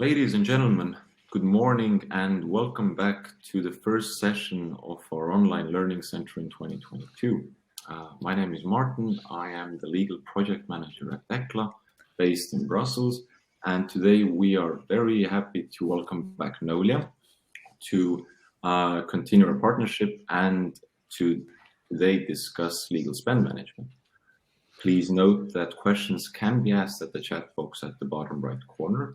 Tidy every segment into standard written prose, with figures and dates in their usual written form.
Ladies and gentlemen, good morning and welcome back to the first session of our online learning center in 2022. My name is Martin. I am the legal project manager at ECLA based in Brussels, and today we are very happy to welcome back Knowliah to continue our partnership and to today discuss legal spend management. Please note that questions can be asked at the chat box at the bottom right corner.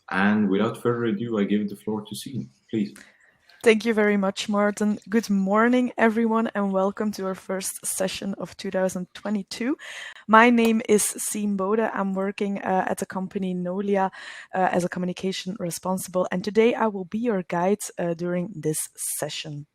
And without further ado, I give the floor to Sien, please. Thank you very much, Martin. Good morning, everyone, and welcome to our first session of 2022. My name is Sien Bode. I'm working at the company Knowliah as a communication responsible, and today I will be your guide during this session.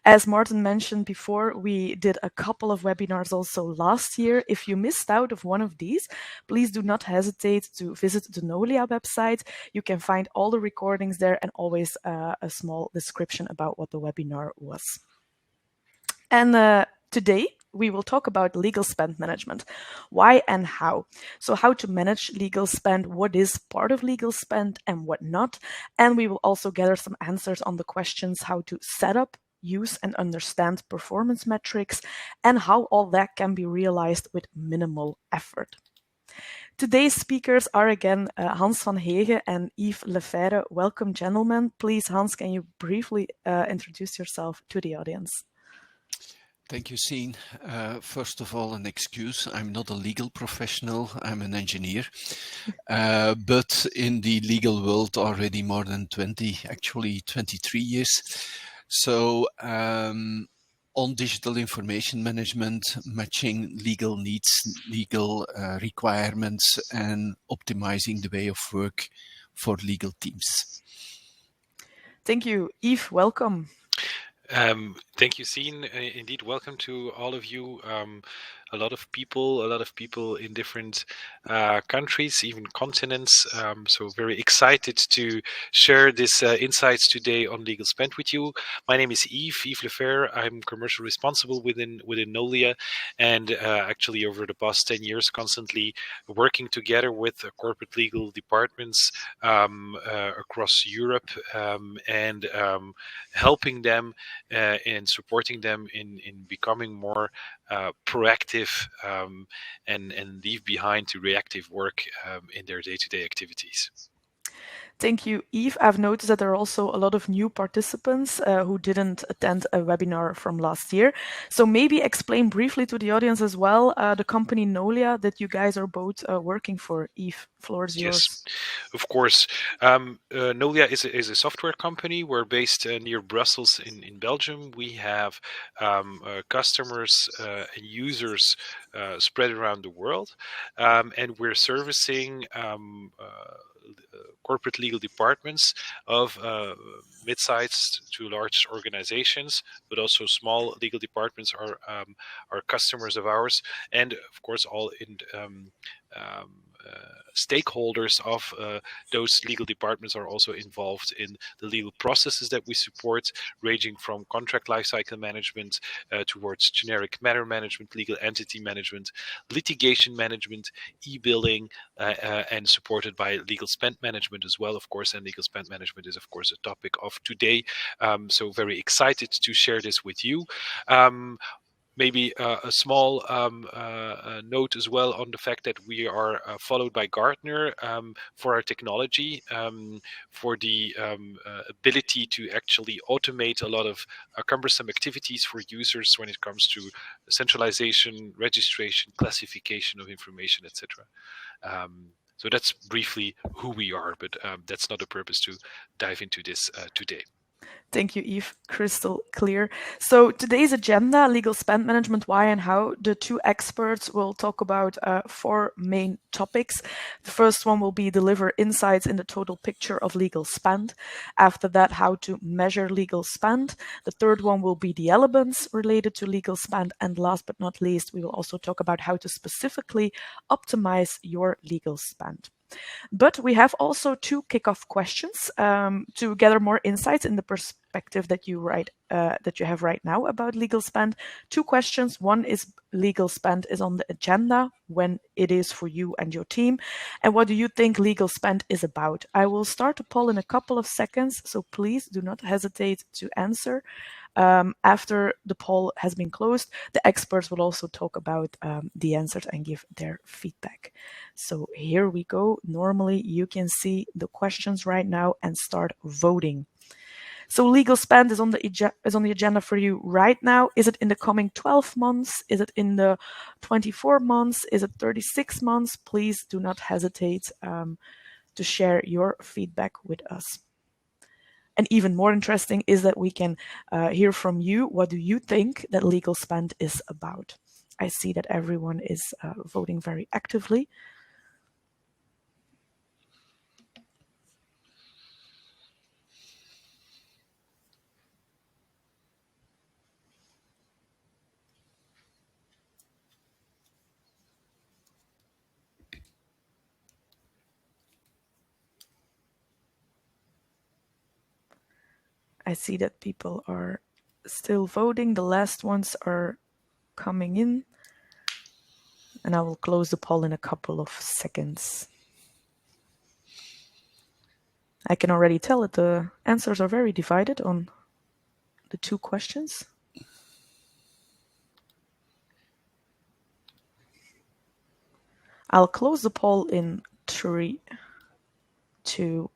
As Martin mentioned before, we did a couple of webinars also last year. If you missed out of one of these, please do not hesitate to visit the Knowliah website. You can find all the recordings there and always a small description about what the webinar was. And today, we will talk about legal spend management. Why and how. So how to manage legal spend, what is part of legal spend and what not. And we will also gather some answers on the questions how to set up, use and understand performance metrics, and how all that can be realized with minimal effort. Today's speakers are again Hans van Heghe and Yves Lefere. Welcome, gentlemen. Please, Hans, can you briefly introduce yourself to the audience? Thank you, Sien. First of all, an excuse. I'm not a legal professional. I'm an engineer. But in the legal world already more than 23 years. So on digital information management, matching legal needs, legal requirements, and optimizing the way of work for legal teams. Thank you. Yves, welcome. Thank you, Sien. Indeed, welcome to all of you. A lot of people in different countries, even continents. So very excited to share this insights today on legal spend with you. My name is Yves Lefere. I'm commercial responsible within Knowliah, and actually over the past 10 years, constantly working together with corporate legal departments across Europe and helping them and supporting them in becoming more proactive and leave behind to reactive work in their day-to-day activities. Thank you, Yves. I've noticed that there are also a lot of new participants who didn't attend a webinar from last year. So maybe explain briefly to the audience as well the company Knowliah that you guys are both working for. Yves, floor is yours. Yes, of course. Knowliah is a software company. We're based near Brussels in Belgium. We have customers and users spread around the world, and we're servicing corporate legal departments of mid-sized to large organizations, but also small legal departments are customers of ours, and of course all in stakeholders of those legal departments are also involved in the legal processes that we support, ranging from contract lifecycle management towards generic matter management, legal entity management, litigation management, e-billing, and supported by legal spend management as well, of course. And legal spend management is, of course, a topic of today. So very excited to share this with you. Maybe a small note as well on the fact that we are followed by Gartner for our technology, for the ability to actually automate a lot of cumbersome activities for users when it comes to centralization, registration, classification of information, etc. So that's briefly who we are, but that's not the purpose to dive into this today. Thank you, Yves. Crystal clear. So today's agenda, legal spend management, why and how. The two experts will talk about 4 main topics. The first one will be deliver insights in the total picture of legal spend. After that, how to measure legal spend. The third one will be the elements related to legal spend. And last but not least, we will also talk about how to specifically optimize your legal spend. But we have also 2 kickoff questions to gather more insights in the perspective that you have right now about legal spend. 2 questions. One is legal spend is on the agenda, when it is for you and your team, and what do you think legal spend is about? I will start a poll in a couple of seconds, so please do not hesitate to answer. After the poll has been closed, the experts will also talk about the answers and give their feedback. So here we go. Normally you can see the questions right now and start voting. So legal spend is on the agenda for you right now. Is it in the coming 12 months? Is it in the 24 months? Is it 36 months? Please do not hesitate to share your feedback with us. And even more interesting is that we can hear from you. What do you think that legal spend is about? I see that everyone is voting very actively. I see that people are still voting. The last ones are coming in. And I will close the poll in a couple of seconds. I can already tell that the answers are very divided on the 2 questions. I'll close the poll in 3, 2,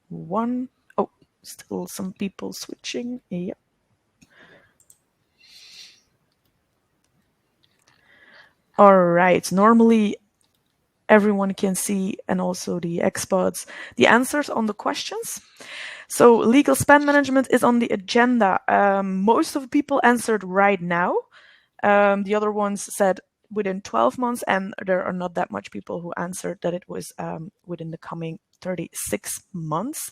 1. Oh, still some people switching. Yep. All right. Normally, everyone can see, and also the experts, the answers on the questions. So legal spend management is on the agenda. Most of the people answered right now. The other ones said within 12 months, and there are not that much people who answered that it was within the coming 36 months.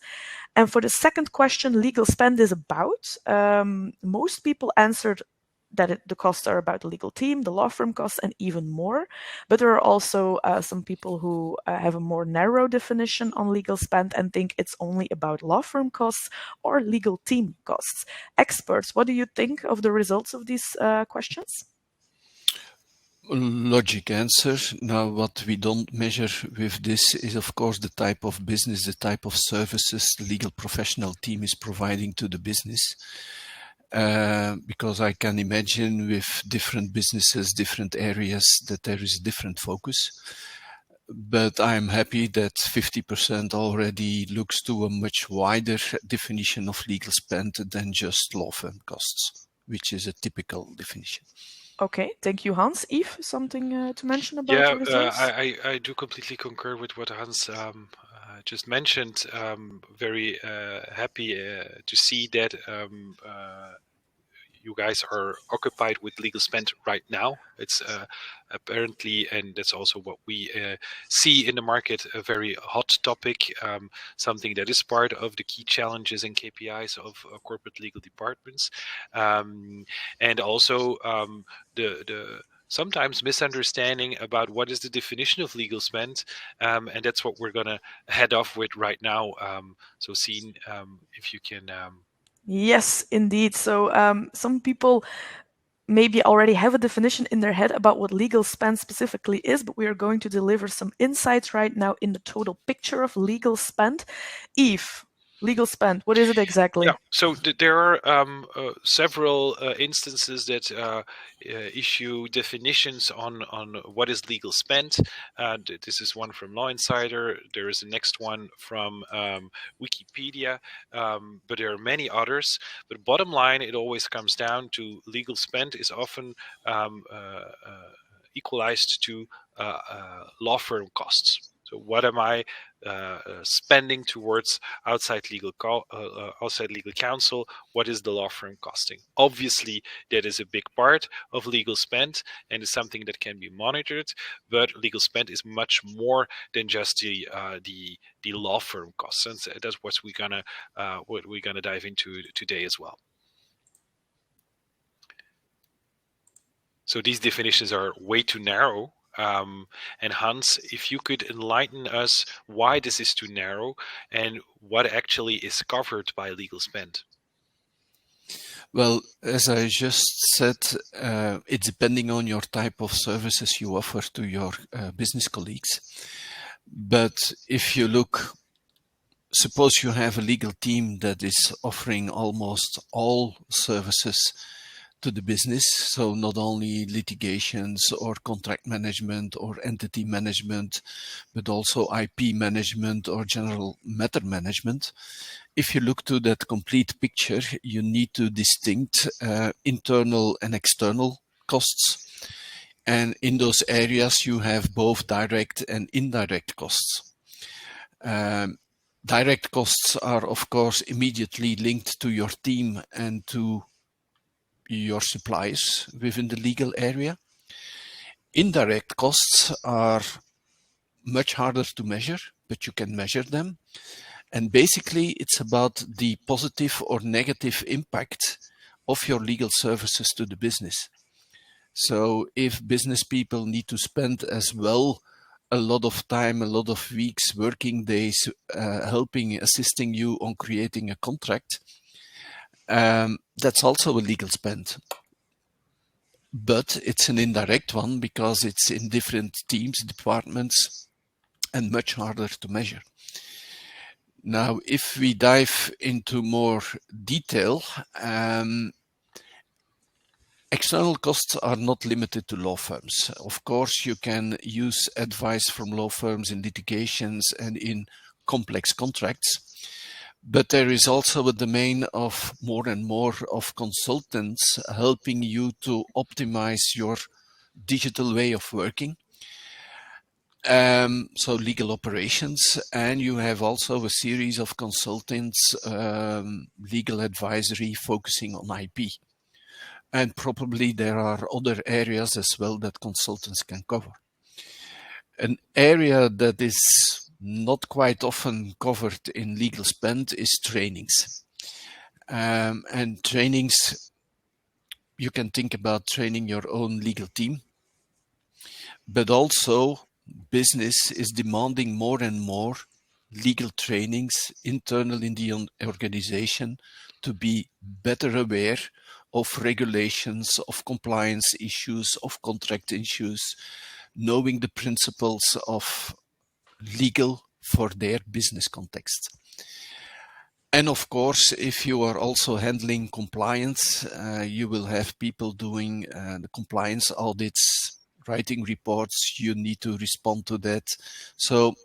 And for the second question, legal spend is about, most people answered that the costs are about the legal team, the law firm costs, and even more. But there are also some people who have a more narrow definition on legal spend and think it's only about law firm costs or legal team costs. Experts, what do you think of the results of these questions? Logic answer. Now, what we don't measure with this is, of course, the type of business, the type of services the legal professional team is providing to the business. Because I can imagine with different businesses, different areas, that there is different focus. But I'm happy that 50% already looks to a much wider definition of legal spend than just law firm costs, which is a typical definition. Okay, thank you, Hans. Yves, something to mention about the results? I do completely concur with what Hans just mentioned. Very happy to see that you guys are occupied with legal spend right now. It's apparently, and that's also what we see in the market, a very hot topic, something that is part of the key challenges and KPIs of corporate legal departments. And also the sometimes misunderstanding about what is the definition of legal spend, and that's what we're going to head off with right now. So Sien, if you can... Yes, indeed. So some people maybe already have a definition in their head about what legal spend specifically is, but we are going to deliver some insights right now in the total picture of legal spend. Yves, legal spend, what is it exactly? Yeah, so there are several instances that issue definitions on what is legal spend. This is one from Law Insider. There is the next one from Wikipedia, but there are many others. But bottom line, it always comes down to legal spend is often equalized to law firm costs. So what am I spending towards outside legal counsel? What is the law firm costing? Obviously, that is a big part of legal spend and is something that can be monitored. But legal spend is much more than just the law firm costs, and that's what we're gonna dive into today as well. So these definitions are way too narrow. And Hans, if you could enlighten us why this is too narrow and what actually is covered by legal spend. Well, as I just said, it's depending on your type of services you offer to your business colleagues. But if you look, suppose you have a legal team that is offering almost all services to the business, so not only litigations or contract management or entity management, but also IP management or general matter management. If you look to that complete picture, you need to distinct internal and external costs. And in those areas, you have both direct and indirect costs. Direct costs are, of course, immediately linked to your team and to your suppliers within the legal area. Indirect costs are much harder to measure, but you can measure them. And basically, it's about the positive or negative impact of your legal services to the business. So if business people need to spend as well a lot of time, a lot of weeks, working days, assisting you on creating a contract, that's also a legal spend. But it's an indirect one because it's in different teams, departments, and much harder to measure. Now, if we dive into more detail, external costs are not limited to law firms. Of course, you can use advice from law firms in litigations and in complex contracts. But there is also a domain of more and more of consultants helping you to optimize your digital way of working. So legal operations, and you have also a series of consultants, legal advisory focusing on IP. And probably there are other areas as well that consultants can cover. An area that is not quite often covered in legal spend is trainings. And trainings, you can think about training your own legal team, but also business is demanding more and more legal trainings internal in the organization to be better aware of regulations, of compliance issues, of contract issues, knowing the principles of legal for their business context. And of course, if you are also handling compliance, you will have people doing the compliance audits, writing reports, you need to respond to that. So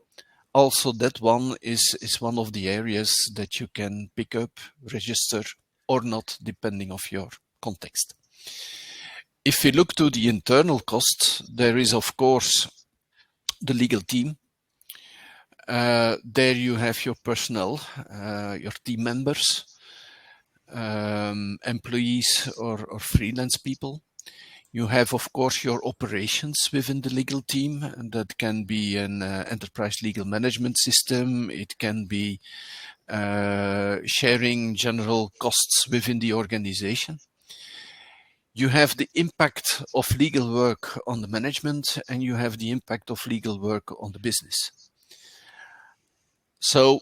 also that one is one of the areas that you can pick up, register or not, depending on your context. If we look to the internal costs, there is of course the legal team. There you have your personnel, your team members, employees or freelance people. You have, of course, your operations within the legal team, and that can be an enterprise legal management system. It can be sharing general costs within the organization. You have the impact of legal work on the management, and you have the impact of legal work on the business. So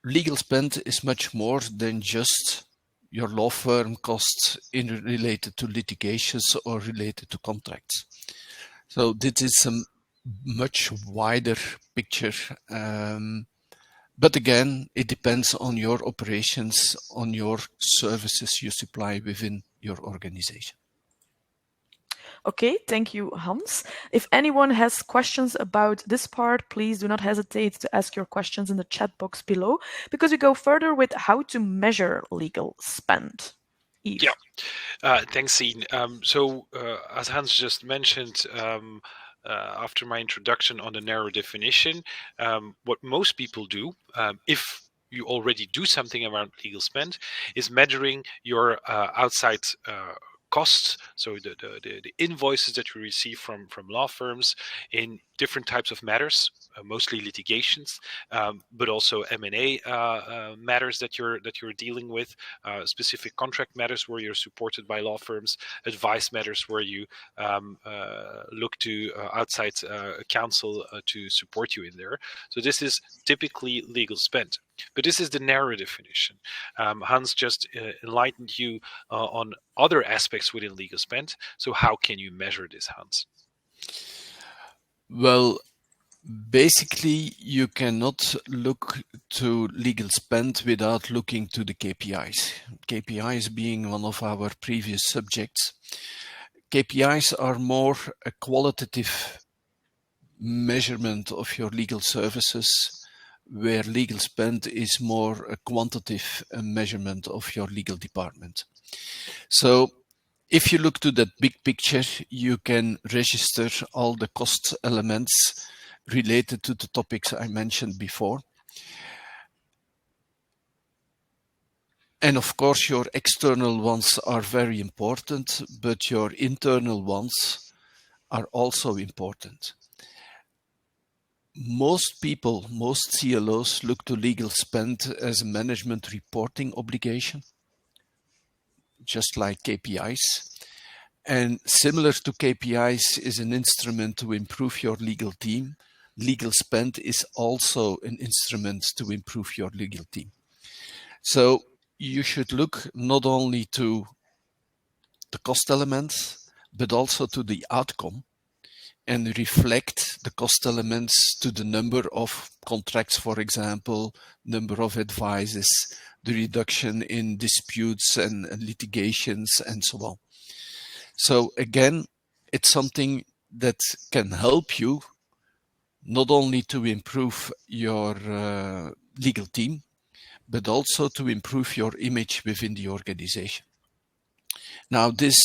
legal spend is much more than just your law firm costs related to litigations or related to contracts. So this is a much wider picture. But again, it depends on your operations, on your services you supply within your organization. Okay, thank you, Hans. If anyone has questions about this part, please do not hesitate to ask your questions in the chat box below, because we go further with how to measure legal spend. Yves. Yeah, thanks, Sien. So as Hans just mentioned, after my introduction on the narrow definition, what most people do, if you already do something around legal spend, is measuring your outside costs, so the invoices that you receive from law firms in different types of matters, mostly litigations, but also M&A matters that you're dealing with, specific contract matters where you're supported by law firms, advice matters where you look to outside counsel to support you in there. So this is typically legal spend. But this is the narrow definition. Hans just enlightened you on other aspects within legal spend. So how can you measure this, Hans? Well, basically, you cannot look to legal spend without looking to the KPIs. KPIs being one of our previous subjects. KPIs are more a qualitative measurement of your legal services, where legal spend is more a quantitative measurement of your legal department. So if you look to that big picture, you can register all the cost elements related to the topics I mentioned before. And of course, your external ones are very important, but your internal ones are also important. Most people, most CLOs look to legal spend as a management reporting obligation, just like KPIs. And similar to KPIs is an instrument to improve your legal team. Legal spend is also an instrument to improve your legal team. So you should look not only to the cost elements, but also to the outcome, and reflect the cost elements to the number of contracts, for example, number of advices, the reduction in disputes and litigations, and so on. So again, it's something that can help you not only to improve your legal team, but also to improve your image within the organization. Now, this,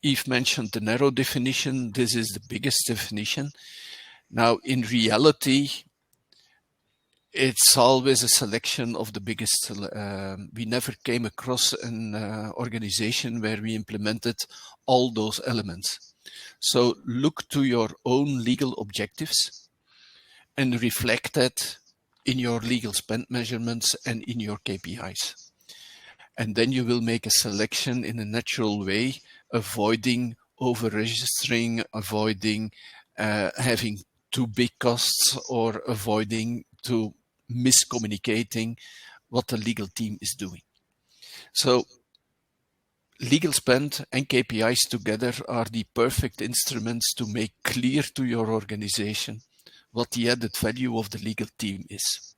Yves mentioned the narrow definition. This is the biggest definition. Now, in reality, it's always a selection of the biggest. We never came across an organization where we implemented all those elements. So look to your own legal objectives and reflect that in your legal spend measurements and in your KPIs. And then you will make a selection in a natural way, avoiding over-registering, avoiding having too big costs, or avoiding to miscommunicating what the legal team is doing. So legal spend and KPIs together are the perfect instruments to make clear to your organization what the added value of the legal team is.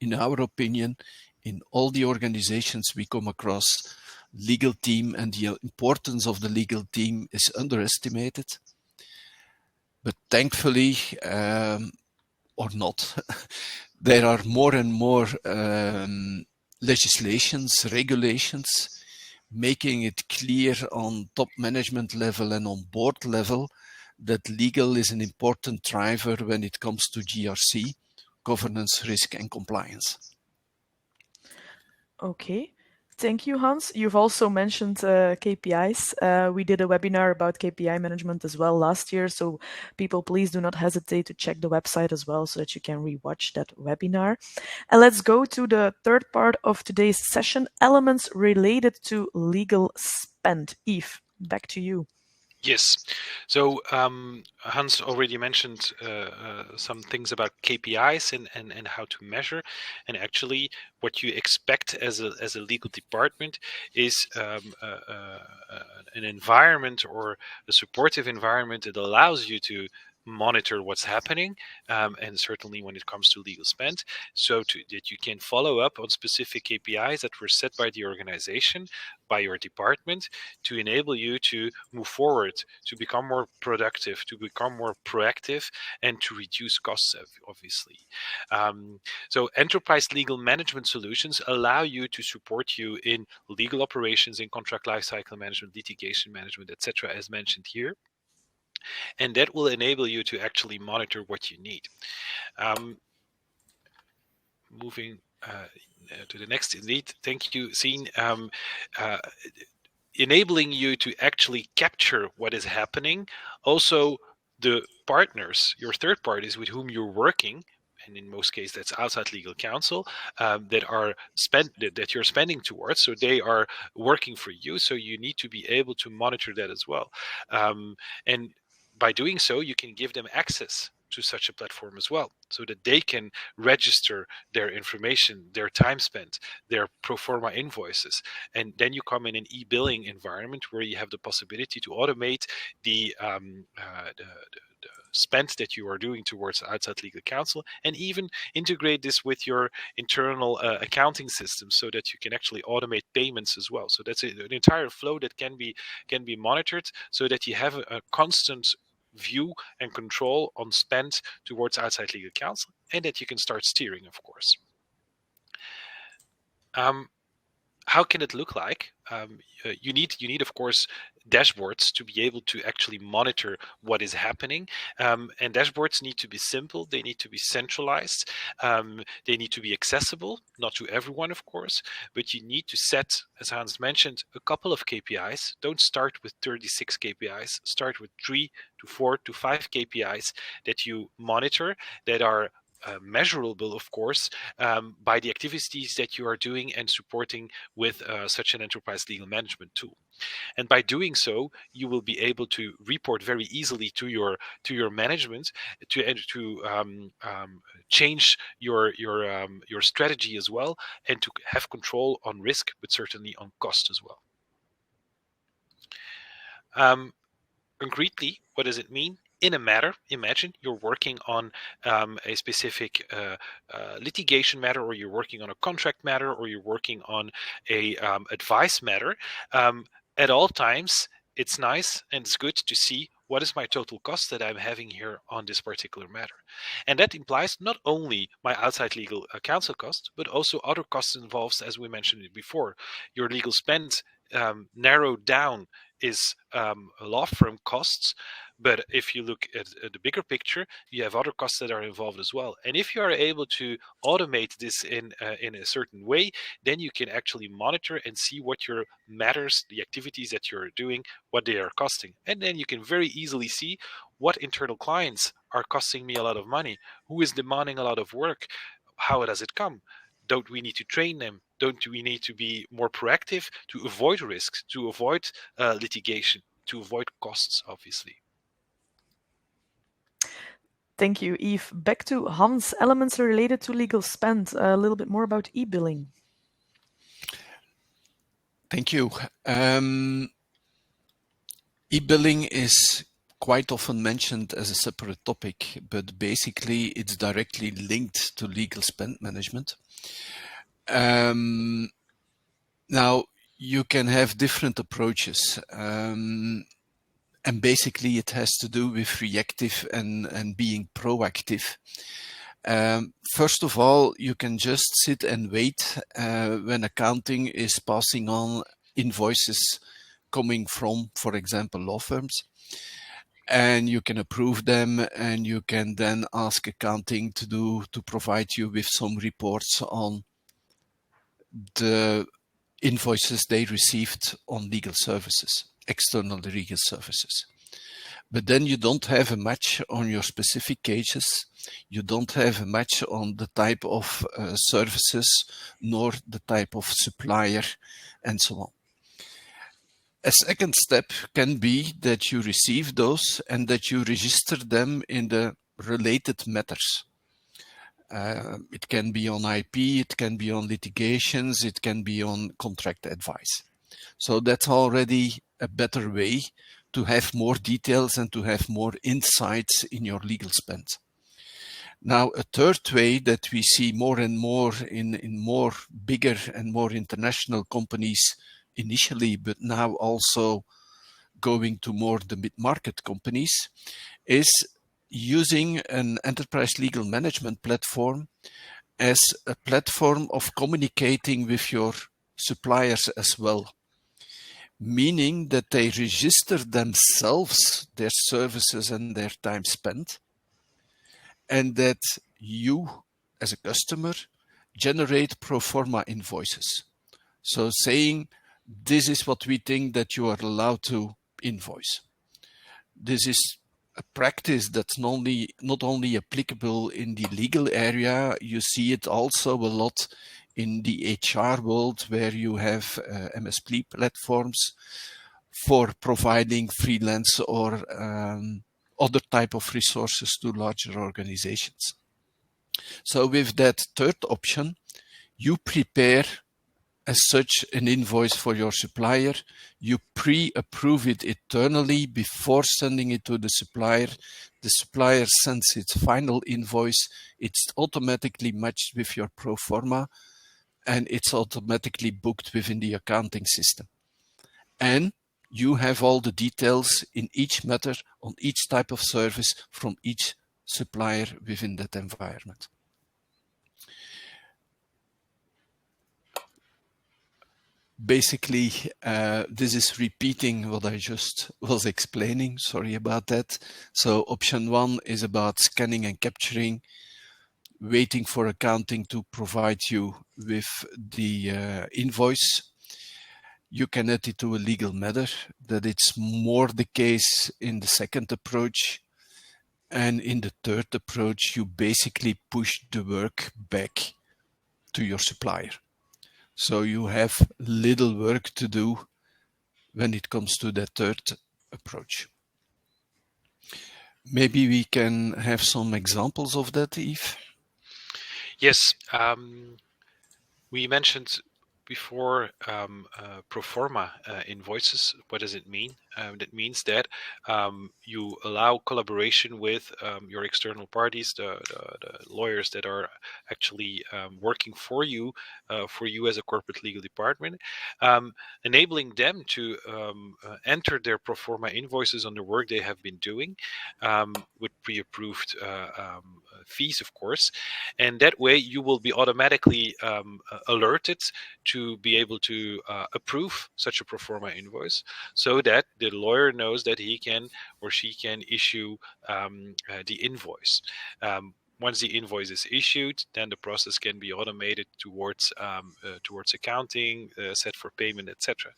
In our opinion, in all the organizations we come across, legal team and the importance of the legal team is underestimated. But thankfully, or not, there are more and more legislations, regulations, making it clear on top management level and on board level that legal is an important driver when it comes to GRC, governance, risk, and compliance. Okay, thank you, Hans. You've also mentioned KPIs. We did a webinar about KPI management as well last year, so people, please do not hesitate to check the website as well so that you can rewatch that webinar. And let's go to the third part of today's session, elements related to legal spend. Yves, back to you. Yes. So Hans already mentioned some things about KPIs and how to measure. And actually, what you expect as a legal department is an environment or a supportive environment that allows you to monitor what's happening, and certainly when it comes to legal spend, so that you can follow up on specific KPIs that were set by the organization, by your department, to enable you to move forward, to become more productive, to become more proactive, and to reduce costs, obviously. So enterprise legal management solutions allow you to support you in legal operations, in contract lifecycle management, litigation management, etc., as mentioned here. And that will enable you to actually monitor what you need. Moving to the next, indeed. Thank you, Sien. enabling you to actually capture what is happening. Also, the partners, your third parties with whom you're working, and in most cases that's outside legal counsel, that you're spending towards, so they are working for you, so you need to be able to monitor that as well. And by doing so, you can give them access to such a platform as well, so that they can register their information, their time spent, their Proforma invoices. And then you come in an e-billing environment where you have the possibility to automate the spend that you are doing towards outside legal counsel, and even integrate this with your internal accounting system, so that you can actually automate payments as well. So that's an entire flow that can be monitored, so that you have a constant view and control on spend towards outside legal counsel, and that you can start steering, of course. How can it look like? You need, of course, dashboards to be able to actually monitor what is happening. And dashboards need to be simple. They need to be centralized. They need to be accessible, not to everyone, of course, but you need to set, as Hans mentioned, a couple of KPIs. Don't start with 36 KPIs. Start with 3 to 4 to 5 KPIs that you monitor, that are measurable, of course, by the activities that you are doing and supporting with such an enterprise legal management tool. And by doing so, you will be able to report very easily to your management, to change your strategy as well, and to have control on risk, but certainly on cost as well. Concretely, what does it mean? In a matter, imagine you're working on a specific litigation matter, or you're working on a contract matter, or you're working on a advice matter. At all times, it's nice and it's good to see what is my total cost that I'm having here on this particular matter. And that implies not only my outside legal counsel cost, but also other costs involved, as we mentioned it before. Your legal spend narrowed down is law firm costs, but if you look at the bigger picture, you have other costs that are involved as well. And if you are able to automate this in a certain way, then you can actually monitor and see what your matters, the activities that you're doing, what they are costing. And then you can very easily see what internal clients are costing me a lot of money, who is demanding a lot of work, how does it come? Don't we need to train them? Don't we need to be more proactive to avoid risks, to avoid litigation, to avoid costs, obviously? Thank you, Yves. Back to Hans, elements related to legal spend, a little bit more about e-billing. Thank you. E-billing is quite often mentioned as a separate topic, but basically it's directly linked to legal spend management. Now, you can have different approaches. And basically it has to do with reactive and being proactive. First of all, you can just sit and wait when accounting is passing on invoices coming from, for example, law firms. And you can approve them, and you can then ask accounting to provide you with some reports on the invoices they received on legal services, external legal services. But then you don't have a match on your specific cases. You don't have a match on the type of services, nor the type of supplier, and so on. A second step can be that you receive those and that you register them in the related matters. It can be on IP, it can be on litigations, it can be on contract advice. So that's already a better way to have more details and to have more insights in your legal spend. Now, a third way that we see more and more in more bigger and more international companies initially, but now also going to more the mid-market companies, is using an enterprise legal management platform as a platform of communicating with your suppliers as well. Meaning that they register themselves, their services and their time spent, and that you, as a customer, generate Proforma invoices. So saying this is what we think that you are allowed to invoice. This is a practice that's not only applicable in the legal area, you see it also a lot in the HR world, where you have MSP platforms for providing freelance or other type of resources to larger organizations. So with that third option, you prepare as such an invoice for your supplier. You pre-approve it internally before sending it to the supplier. The supplier sends its final invoice. It's automatically matched with your pro forma, and it's automatically booked within the accounting system. And you have all the details in each matter on each type of service from each supplier within that environment. Basically, this is repeating what I just was explaining. Sorry about that. So option 1 is about scanning and capturing, waiting for accounting to provide you with the invoice. You can add it to a legal matter. That it's more the case in the second approach. And in the third approach, you basically push the work back to your supplier. So you have little work to do when it comes to that third approach. Maybe we can have some examples of that, Yves? Yes, we mentioned before Proforma Invoices. What does it mean? That means that you allow collaboration with your external parties, the lawyers that are actually working for you as a corporate legal department, enabling them to enter their Proforma invoices on the work they have been doing with pre-approved fees, of course. And that way you will be automatically alerted to be able to approve such a Proforma invoice, so that the lawyer knows that he can or she can issue the invoice. Once the invoice is issued, then the process can be automated towards accounting, set for payment, etc.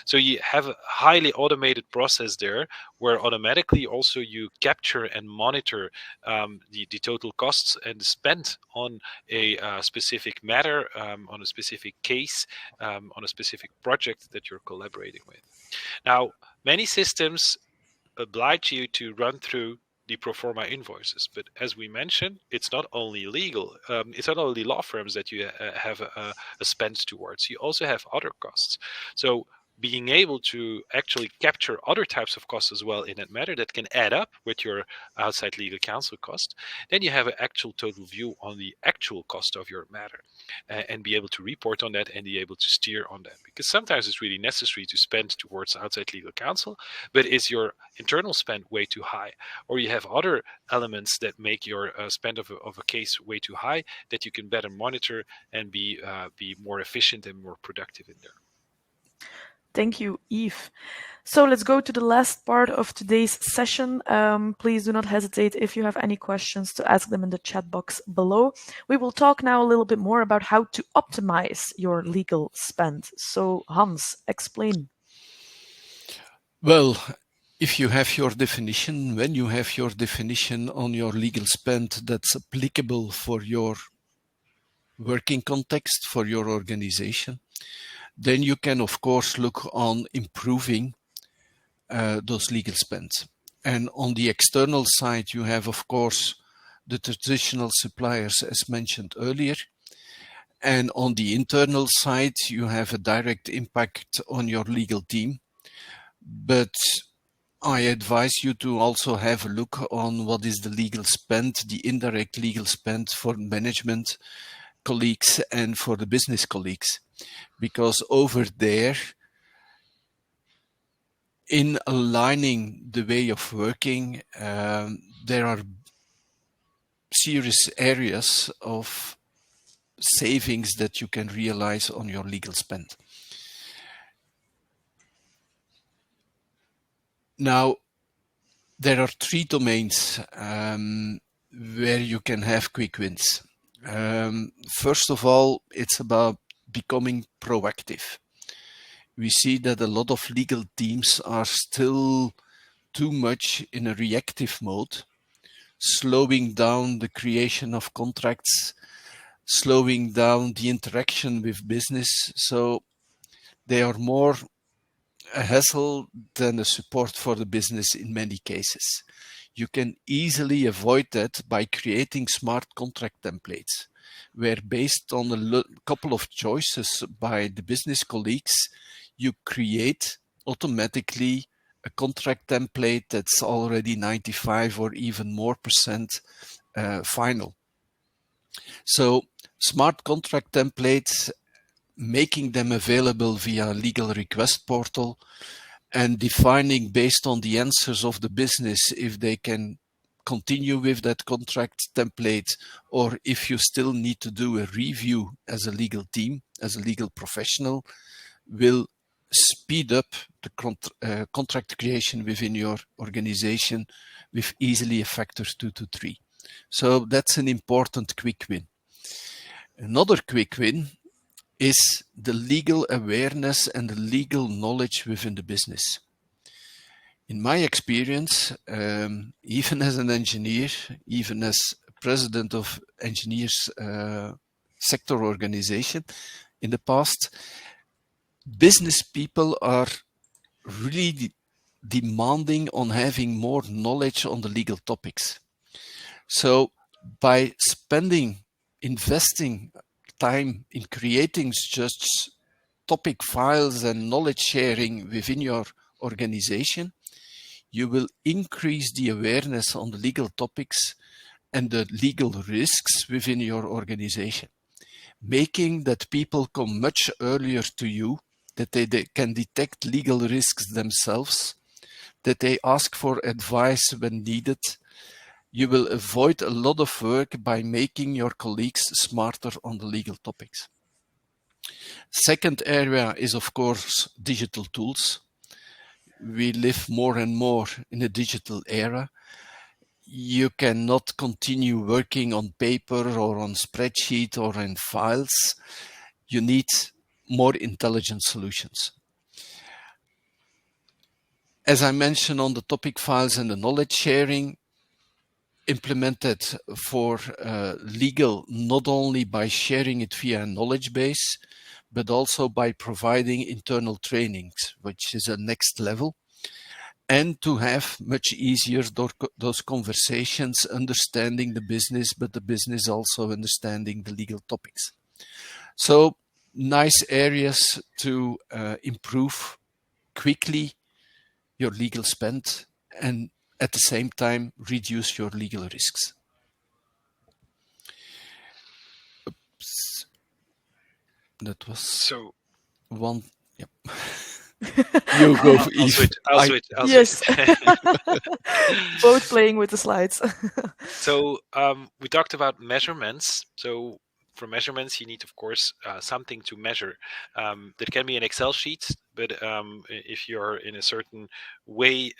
So you have a highly automated process there, where automatically also you capture and monitor the total costs and spend on a specific matter, on a specific case, on a specific project that you're collaborating with. Now, many systems oblige you to run through the Proforma invoices, but as we mentioned, it's not only legal, it's not only law firms that you have a spend towards. You also have other costs. So being able to actually capture other types of costs as well in that matter that can add up with your outside legal counsel cost, then you have an actual total view on the actual cost of your matter and be able to report on that and be able to steer on that. Because sometimes it's really necessary to spend towards outside legal counsel, but is your internal spend way too high? Or you have other elements that make your spend of a case way too high that you can better monitor and be more efficient and more productive in there. Thank you, Yves. So let's go to the last part of today's session. Please do not hesitate if you have any questions to ask them in the chat box below. We will talk now a little bit more about how to optimize your legal spend. So Hans, explain. Well, if you have your definition, when you have your definition on your legal spend that's applicable for your working context, for your organization, then you can, of course, look on improving those legal spends. And on the external side, you have, of course, the traditional suppliers, as mentioned earlier. And on the internal side, you have a direct impact on your legal team. But I advise you to also have a look on what is the legal spend, the indirect legal spend for management colleagues and for the business colleagues. Because over there, in aligning the way of working, there are serious areas of savings that you can realize on your legal spend. Now, there are 3 domains where you can have quick wins. First of all, it's about becoming proactive. we see that a lot of legal teams are still too much in a reactive mode, slowing down the creation of contracts, slowing down the interaction with business. So they are more a hassle than a support for the business in many cases. You can easily avoid that by creating smart contract templates, where based on a couple of choices by the business colleagues, you create automatically a contract template that's already 95 or even more % final. So smart contract templates, making them available via legal request portal, and defining based on the answers of the business if they can continue with that contract template, or if you still need to do a review as a legal team, as a legal professional, will speed up the contract creation within your organization with easily a factor 2 to 3. So that's an important quick win. Another quick win is the legal awareness and the legal knowledge within the business. In my experience, even as an engineer, even as president of engineers sector organization in the past, business people are really demanding on having more knowledge on the legal topics. So by investing time in creating just topic files and knowledge sharing within your organization, you will increase the awareness on the legal topics and the legal risks within your organization, making that people come much earlier to you, that they can detect legal risks themselves, that they ask for advice when needed. You will avoid a lot of work by making your colleagues smarter on the legal topics. Second area is, of course, digital tools. We live more and more in a digital era. You cannot continue working on paper or on spreadsheet or in files. You need more intelligent solutions. As I mentioned on the topic files and the knowledge sharing, implemented for legal, not only by sharing it via a knowledge base, but also by providing internal trainings, which is a next level, and to have much easier those conversations, understanding the business, but the business also understanding the legal topics. So nice areas to improve quickly your legal spend and at the same time reduce your legal risks. Oops. That was So one. Yep. You go, Yves. I'll switch. Yes. Both playing with the slides. So we talked about measurements. So for measurements, you need, of course, something to measure. That can be an Excel sheet, but if you're in a certain way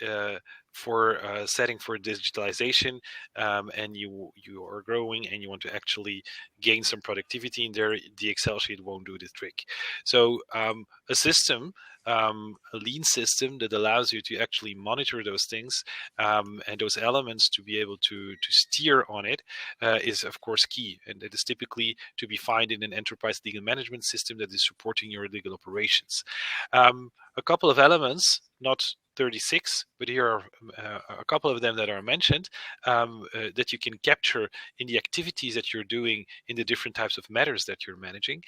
for setting for digitalization and you are growing and you want to actually gain some productivity in there, the Excel sheet won't do the trick. So a system, a lean system that allows you to actually monitor those things and those elements to be able to steer on it is of course key, and it is typically to be found in an enterprise legal management system that is supporting your legal operations. A couple of elements, not 36, but here are a couple of them that are mentioned that you can capture in the activities that you're doing in the different types of matters that you're managing,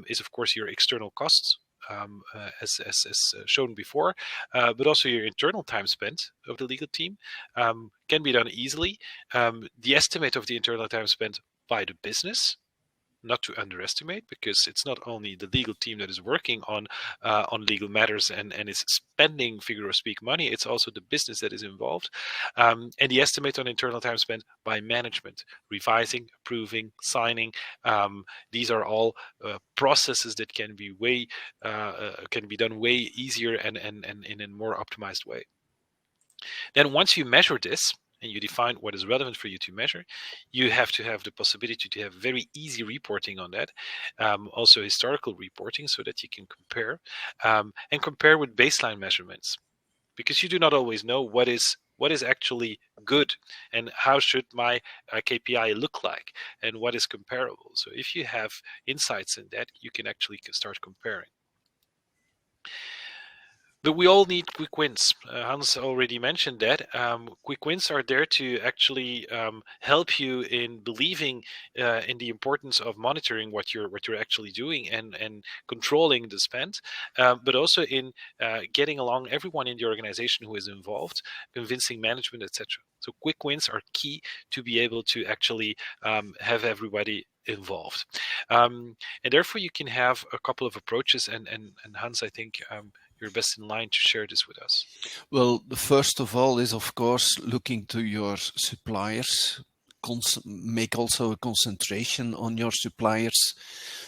is of course your external costs, as shown before, but also your internal time spent of the legal team can be done easily. The estimate of the internal time spent by the business, not to underestimate, because it's not only the legal team that is working on legal matters and is spending, figure of speak, money, it's also the business that is involved. And the estimate on internal time spent by management, revising, approving, signing. These are all processes that can be done way easier and in a more optimized way. Then once you measure this, and you define what is relevant for you to measure, you have to have the possibility to have very easy reporting on that, also historical reporting, so that you can compare and compare with baseline measurements, because you do not always know what is actually good and how should my KPI look like and what is comparable. So if you have insights in that, you can actually start comparing. But we all need quick wins. Hans already mentioned that. Quick wins are there to actually help you in believing in the importance of monitoring what you're actually doing and controlling the spend, but also in getting along everyone in the organization who is involved, convincing management, etc. So quick wins are key to be able to actually have everybody involved. And therefore, you can have a couple of approaches. And Hans, I think you're best in line to share this with us. Well, the first of all is, of course, looking to your suppliers. Make also a concentration on your suppliers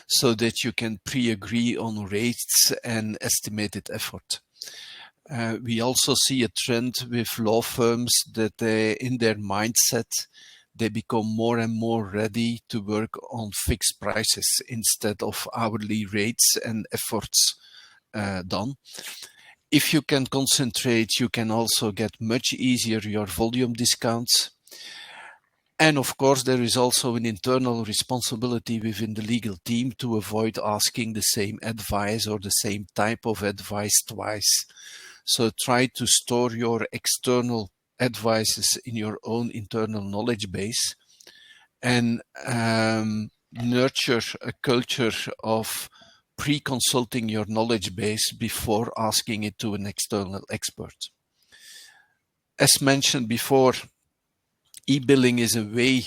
so that you can pre-agree on rates and estimated effort. We also see a trend with law firms that in their mindset, they become more and more ready to work on fixed prices instead of hourly rates and efforts done. If you can concentrate, you can also get much easier your volume discounts. And of course, there is also an internal responsibility within the legal team to avoid asking the same advice or the same type of advice twice. So try to store your external advices in your own internal knowledge base and nurture a culture of pre-consulting your knowledge base before asking it to an external expert. As mentioned before, e-billing is a way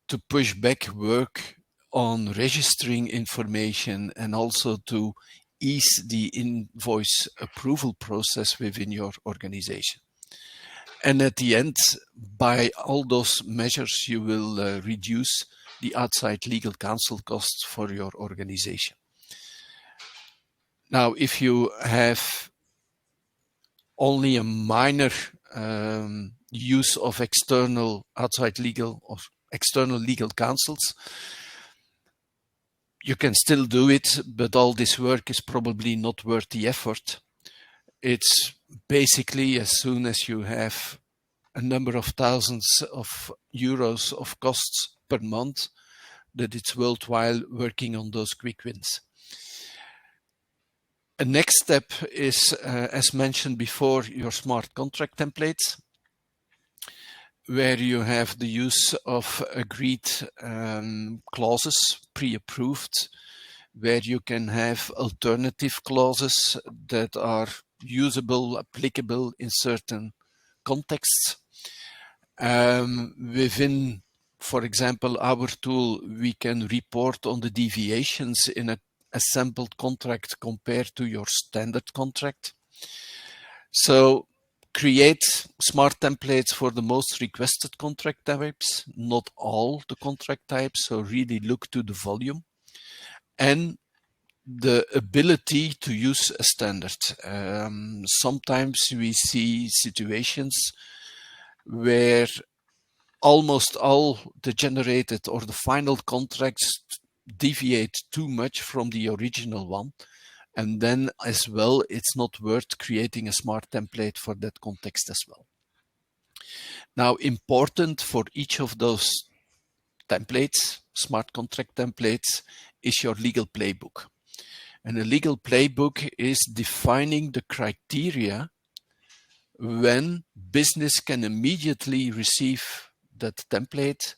to push back work on registering information and also to ease the invoice approval process within your organization. And at the end, by all those measures, you will reduce the outside legal counsel costs for your organization. Now, if you have only a minor use of external outside legal or external legal counsels, you can still do it, but all this work is probably not worth the effort. It's basically as soon as you have a number of thousands of euros of costs per month that it's worthwhile working on those quick wins. A next step is, as mentioned before, your smart contract templates, where you have the use of agreed clauses pre-approved, where you can have alternative clauses that are usable, applicable in certain contexts. Within, for example, our tool, we can report on the deviations in a assembled contract compared to your standard contract. So create smart templates for the most requested contract types, not all the contract types. So really look to the volume and the ability to use a standard. Sometimes we see situations where almost all the generated or the final contracts deviate too much from the original one. And then as well, it's not worth creating a smart template for that context as well. Now, important for each of those templates, smart contract templates, is your legal playbook. And a legal playbook is defining the criteria when business can immediately receive that template,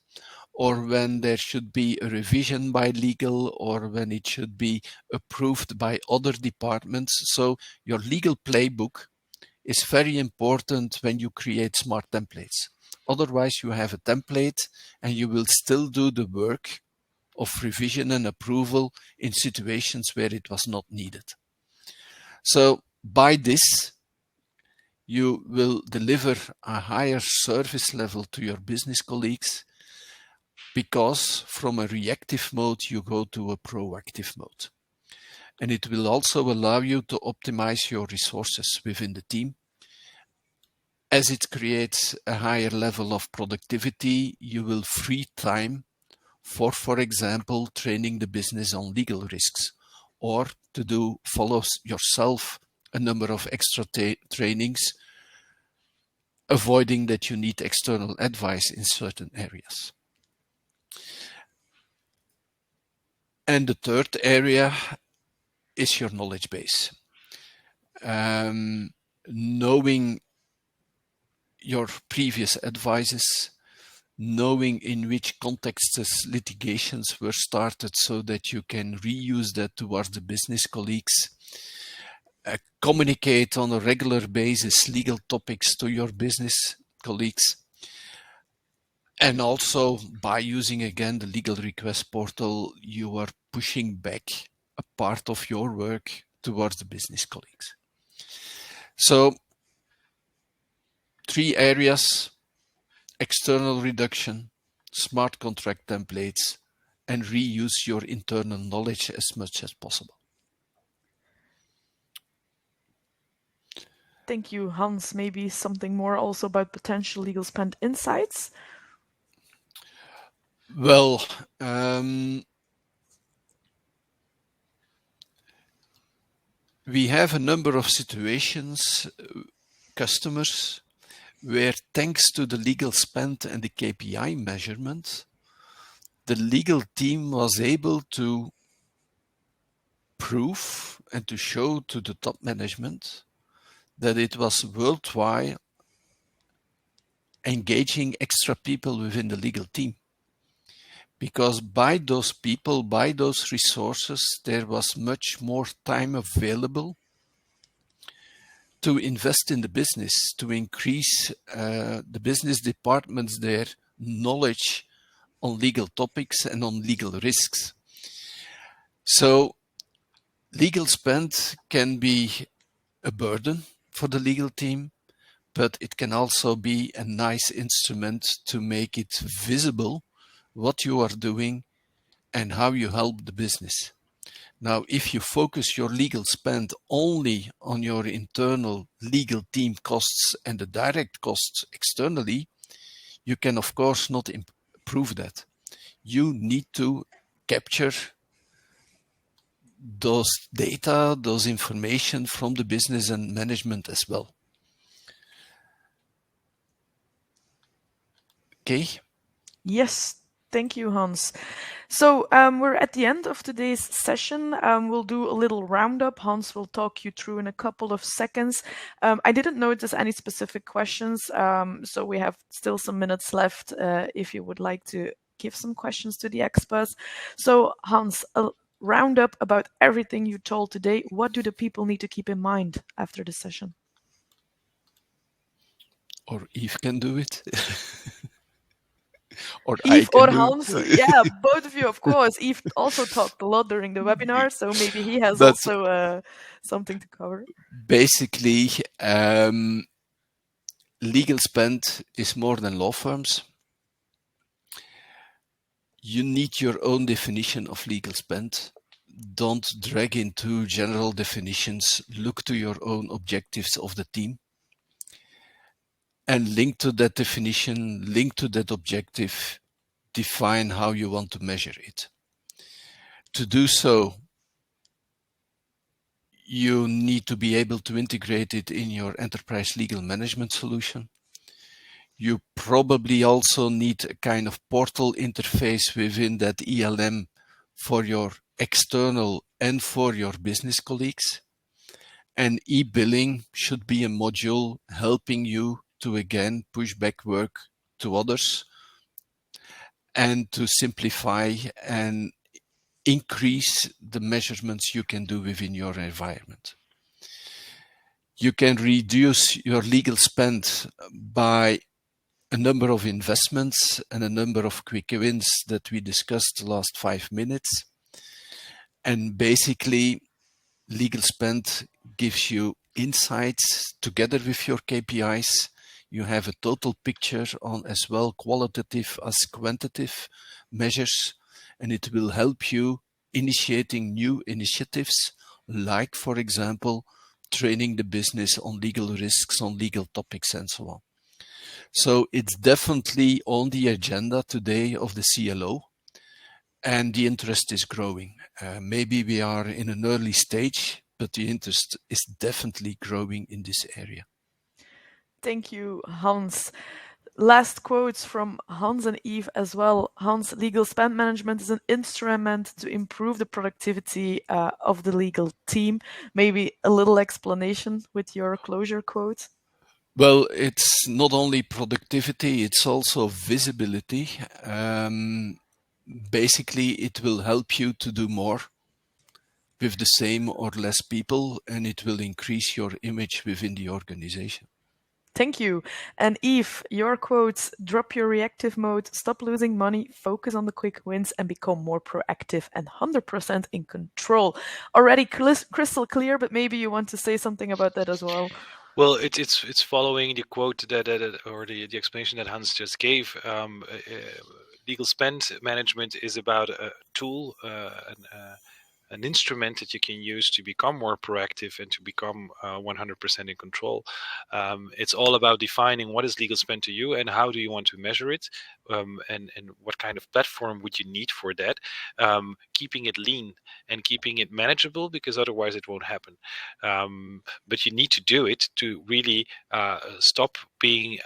or when there should be a revision by legal, or when it should be approved by other departments. So your legal playbook is very important when you create smart templates. Otherwise, you have a template and you will still do the work of revision and approval in situations where it was not needed. So by this, you will deliver a higher service level to your business colleagues, because from a reactive mode, you go to a proactive mode. And it will also allow you to optimize your resources within the team. As it creates a higher level of productivity, you will free time for example, training the business on legal risks, or to follow yourself a number of extra trainings, avoiding that you need external advice in certain areas. And the third area is your knowledge base. Knowing your previous advices, knowing in which contexts litigations were started so that you can reuse that towards the business colleagues, communicate on a regular basis legal topics to your business colleagues, and also by using again the legal request portal, you are pushing back a part of your work towards the business colleagues. So 3 areas: external reduction, smart contract templates, and reuse your internal knowledge as much as possible. Thank you, Hans. Maybe something more also about potential legal spend insights? Well, we have a number of situations, customers, where thanks to the legal spend and the KPI measurement, the legal team was able to prove and to show to the top management that it was worthwhile engaging extra people within the legal team. Because by those people, by those resources, there was much more time available to invest in the business, to increase the business departments their knowledge on legal topics and on legal risks. So legal spend can be a burden for the legal team, but it can also be a nice instrument to make it visible what you are doing and how you help the business. Now, if you focus your legal spend only on your internal legal team costs and the direct costs externally, you can of course not improve that. You need to capture those data, those information from the business and management as well. Okay? Yes, thank you, Hans. So we're at the end of today's session. We'll do a little roundup. Hans will talk you through in a couple of seconds. I didn't notice any specific questions, so we have still some minutes left if you would like to give some questions to the experts. So Hans, a roundup about everything you told today. What do the people need to keep in mind after the session? Or Yves can do it. Or Yves I can or do Hans, it. yeah, both of you, of course. Yves also talked a lot during the webinar, so maybe he has That's also something to cover. basically legal spend is more than law firms. You need your own definition of legal spend. Don't drag into general definitions. Look to your own objectives of the team. And link to that definition, link to that objective, define how you want to measure it. To do so, you need to be able to integrate it in your enterprise legal management solution. You probably also need a kind of portal interface within that ELM for your external and for your business colleagues. And e-billing should be a module helping you to again push back work to others and to simplify and increase the measurements you can do within your environment. You can reduce your legal spend by a number of investments and a number of quick wins that we discussed the last 5 minutes. And basically, legal spend gives you insights together with your KPIs. You have a total picture on as well qualitative as quantitative measures, and it will help you initiating new initiatives, like, for example, training the business on legal risks, on legal topics, and so on. So it's definitely on the agenda today of the CLO, and the interest is growing. Maybe we are in an early stage, but the interest is definitely growing in this area. Thank you, Hans. Last quotes from Hans and Yves as well. Hans, legal spend management is an instrument to improve the productivity of the legal team. Maybe a little explanation with your closure quote? Well, it's not only productivity, it's also visibility. Basically, it will help you to do more with the same or less people, and it will increase your image within the organization. Thank you. And Yves, your quotes: drop your reactive mode, stop losing money, focus on the quick wins, and become more proactive and 100% in control. Already crystal clear, but maybe you want to say something about that as well. Well, it's following the quote that or the explanation that Hans just gave. Legal spend management is about a tool, an instrument that you can use to become more proactive and to become 100% in control. It's all about defining what is legal spend to you and how do you want to measure it, and what kind of platform would you need for that. Keeping it lean and keeping it manageable, because otherwise it won't happen. But you need to do it to really stop being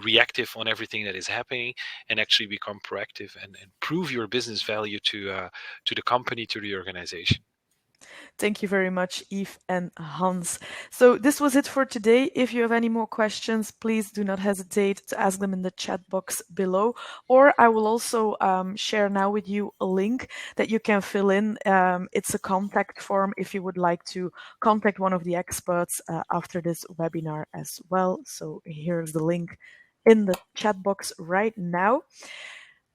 reactive on everything that is happening and actually become proactive and prove your business value to the company, to the organization. Thank you very much, Yves and Hans. So this was it for today. If you have any more questions, please do not hesitate to ask them in the chat box below. Or I will also share now with you a link that you can fill in. It's a contact form if you would like to contact one of the experts after this webinar as well. So here's the link in the chat box right now.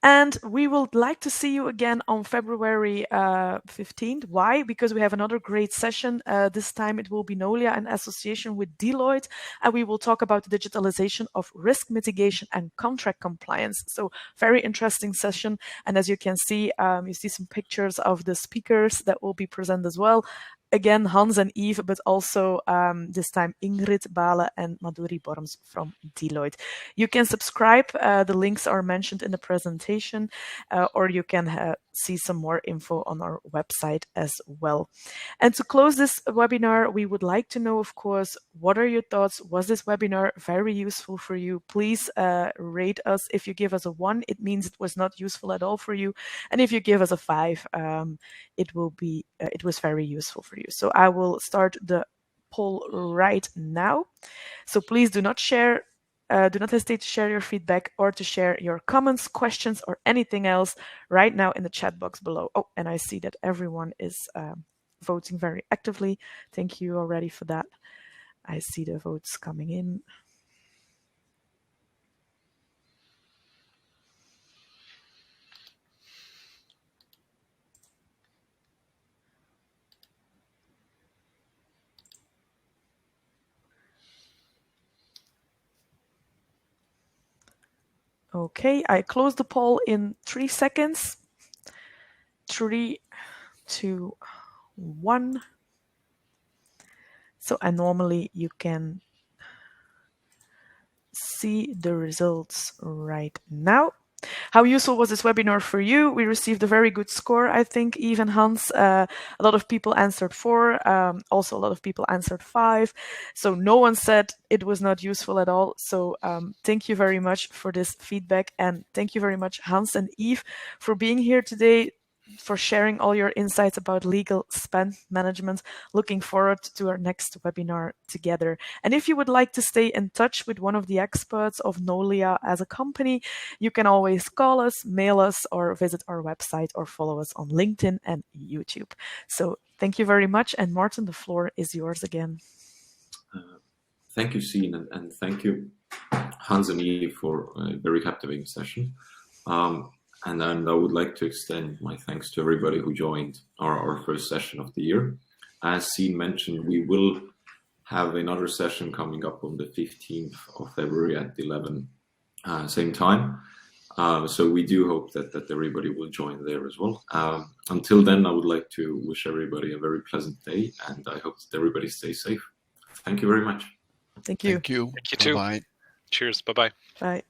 And we would like to see you again on February 15th. Why? Because we have another great session. This time it will be Knowliah in association with Deloitte, and we will talk about the digitalization of risk mitigation and contract compliance. So very interesting session. And as you can see, you see some pictures of the speakers that will be present as well. Again, Hans and Yves, but also this time Ingrid Bale and Madhuri Borms from Deloitte. You can subscribe. The links are mentioned in the presentation, or you can see some more info on our website as well. And to close this webinar, we would like to know, of course, what are your thoughts? Was this webinar very useful for you? Please rate us. If you give us a 1, it means it was not useful at all for you. And if you give us a 5, it was very useful for you. So I will start the poll right now. So please do not hesitate to share your feedback or to share your comments, questions, or anything else right now in the chat box below. Oh, and I see that everyone is voting very actively. Thank you already for that. I see the votes coming in. Okay, I close the poll in 3 seconds. 3, 2, 1. So, and normally you can see the results right now. How useful was this webinar for you? We received a very good score, I think, Yves and Hans. A lot of people answered 4. Also, a lot of people answered 5. So no one said it was not useful at all. So thank you very much for this feedback. And thank you very much, Hans and Yves, for being here today, for sharing all your insights about legal spend management. Looking forward to our next webinar together. And if you would like to stay in touch with one of the experts of Knowliah as a company, you can always call us, mail us, or visit our website or follow us on LinkedIn and YouTube. So thank you very much. And Martin, the floor is yours again. Thank you, Sien, and thank you, Hans and Yves, for a very captivating session. And I would like to extend my thanks to everybody who joined our first session of the year. As Sien mentioned, we will have another session coming up on the 15th of February at 11, same time. So we do hope that everybody will join there as well. Until then, I would like to wish everybody a very pleasant day, and I hope that everybody stays safe. Thank you very much. Thank you. Thank you. Thank you too. Bye-bye. Cheers. Bye-bye. Bye.